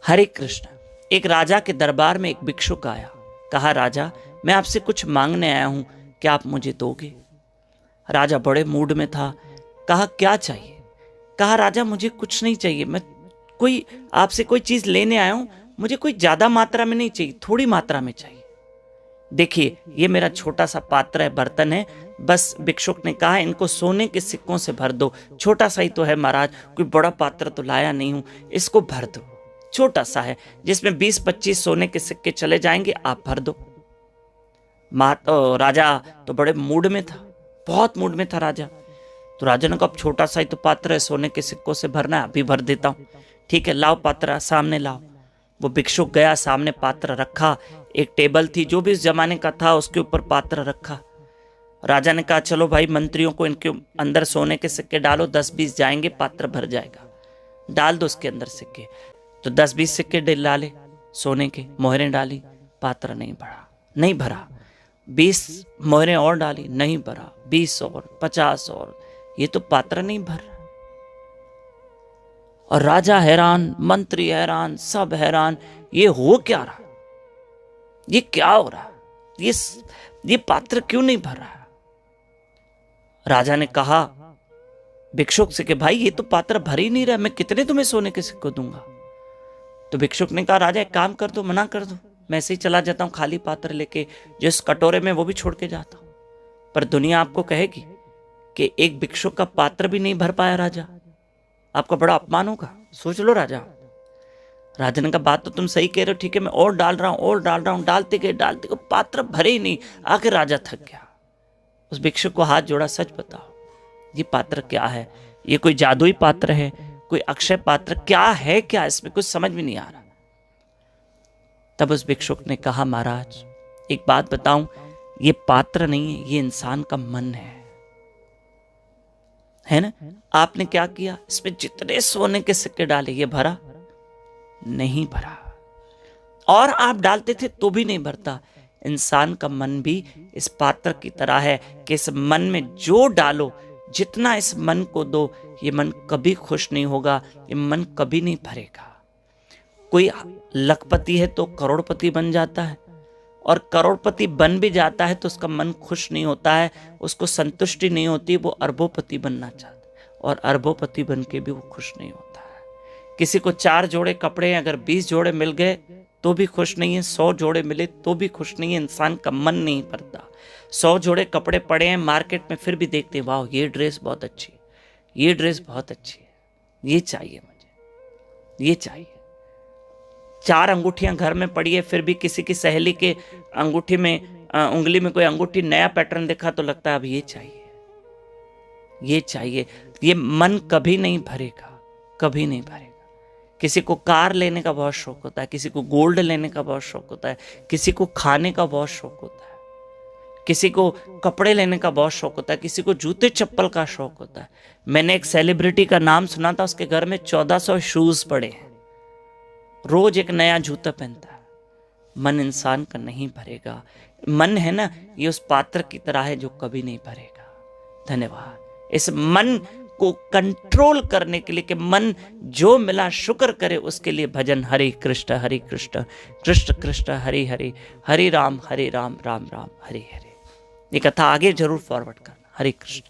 हरे कृष्ण। एक राजा के दरबार में एक भिक्षुक आया। कहा, राजा, मैं आपसे कुछ मांगने आया हूं, क्या आप मुझे दोगे? राजा बड़े मूड में था। कहा, क्या चाहिए? कहा, राजा, मुझे कुछ नहीं चाहिए, मैं कोई आपसे कोई चीज लेने आया हूं, मुझे कोई ज्यादा मात्रा में नहीं चाहिए, थोड़ी मात्रा में चाहिए। देखिए, ये मेरा छोटा सा पात्र है, बर्तन है, बस भिक्षुक ने कहा इनको सोने के सिक्कों से भर दो। छोटा सा ही तो है महाराज, कोई बड़ा पात्र तो लाया नहीं हूं, इसको भर दो। छोटा सा है, जिसमें 20-25 सोने के सिक्के चले जाएंगे, आप भर दो। राजा तो बड़े मूड में था, बहुत मूड में था राजा। तो राजा ने कहा, अब छोटा सा ही तो पात्र है, सोने के सिक्कों से भरना है, अभी भर देता हूं। ठीक है, लाओ पात्र, सामने लाओ। वो भिक्षुक गया, सामने पात्र रखा। एक टेबल थी, जो भी उस जमाने का था, उसके ऊपर पात्र रखा। राजा ने कहा, चलो भाई, मंत्रियों को इनके अंदर सोने के सिक्के डालो, 10-20 जाएंगे, पात्र भर जाएगा। डाल दो उसके अंदर सिक्के। तो 10-20 सिक्के डाले सोने के, मोहरें डाली, पात्र नहीं भरा, नहीं भरा। 20 मोहरें और डाली, नहीं भरा। 20 और 50 और, ये तो पात्र नहीं भर रहा। और राजा हैरान, मंत्री हैरान, सब हैरान, ये हो क्या रहा, ये क्या हो रहा, ये पात्र क्यों नहीं भर रहा? राजा ने कहा भिक्षुक से कि भाई, ये तो पात्र भर ही नहीं रहा, मैं कितने तुम्हें सोने के सिक्के दूंगा? तो भिक्षुक ने कहा, राजा एक काम कर दो, मना कर दो, मैं ऐसे ही चला जाता हूं खाली पात्र लेके, जिस कटोरे में वो भी छोड़ के जाता हूं। पर दुनिया आपको कहेगी कि एक भिक्षुक का पात्र भी नहीं भर पाया राजा, आपका बड़ा अपमान होगा, सोच लो राजा। राजा ने कहा, बात तो तुम सही कह रहे हो, ठीक है, मैं और डाल रहा हूं, और डाल रहा हूं, डालते गए, पात्र भरे ही नहीं। आखिर राजा थक गया, उस भिक्षुक को हाथ जोड़ा, सच बताओ, ये पात्र क्या है? ये कोई जादुई पात्र है, कोई अक्षय पात्र, क्या है, क्या इसमें कुछ समझ में नहीं आ रहा। तब उस भिक्षुक ने कहा, महाराज एक बात बताऊं, ये पात्र नहीं है, ये इंसान का मन है ना? आपने क्या किया, इसमें जितने सोने के सिक्के डाले, ये भरा नहीं भरा, और आप डालते थे तो भी नहीं भरता। इंसान का मन भी इस पात्र की तरह है कि इस मन में जो डालो, जितना इस मन को दो, ये मन कभी खुश नहीं होगा, ये मन कभी नहीं भरेगा। कोई लखपति है तो करोड़पति बन जाता है, और करोड़पति बन भी जाता है तो उसका मन खुश नहीं होता है, उसको संतुष्टि नहीं होती, वो अरबोपति बनना चाहता है, और अरबोपति बन के भी वो खुश नहीं होता है। किसी को 4 जोड़े कपड़े, अगर 20 जोड़े मिल गए तो भी खुश नहीं है, 100 जोड़े मिले तो भी खुश नहीं है। इंसान का मन नहीं भरता। 100 जोड़े कपड़े पड़े हैं मार्केट में, फिर भी देखते, वाह ये ड्रेस बहुत अच्छी है, ये ड्रेस बहुत अच्छी है, ये चाहिए मुझे, ये चाहिए। 4 अंगूठियां घर में पड़ी है, फिर भी किसी की सहेली के अंगूठी में, उंगली में कोई अंगूठी नया पैटर्न देखा तो लगता है अब ये चाहिए, ये चाहिए। ये मन कभी नहीं भरेगा, कभी नहीं भरेगा। किसी को कार लेने का बहुत शौक होता है, किसी को गोल्ड लेने का बहुत शौक होता है, किसी को खाने का बहुत शौक होता है, किसी को कपड़े लेने का बहुत शौक होता है, किसी को जूते चप्पल का शौक होता है। मैंने एक सेलिब्रिटी का नाम सुना था, उसके घर में 1400 शूज पड़े हैं, रोज एक नया जूता पहनता है। मन इंसान का नहीं भरेगा। मन है ना, ये उस पात्र की तरह है जो कभी नहीं भरेगा। धन्यवाद। इस मन को कंट्रोल करने के लिए कि मन जो मिला शुक्र करे, उसके लिए भजन हरे कृष्ण कृष्ण कृष्ण हरे हरे, हरे राम राम राम हरे हरे। ये कथा आगे जरूर फॉरवर्ड करना। हरे कृष्ण।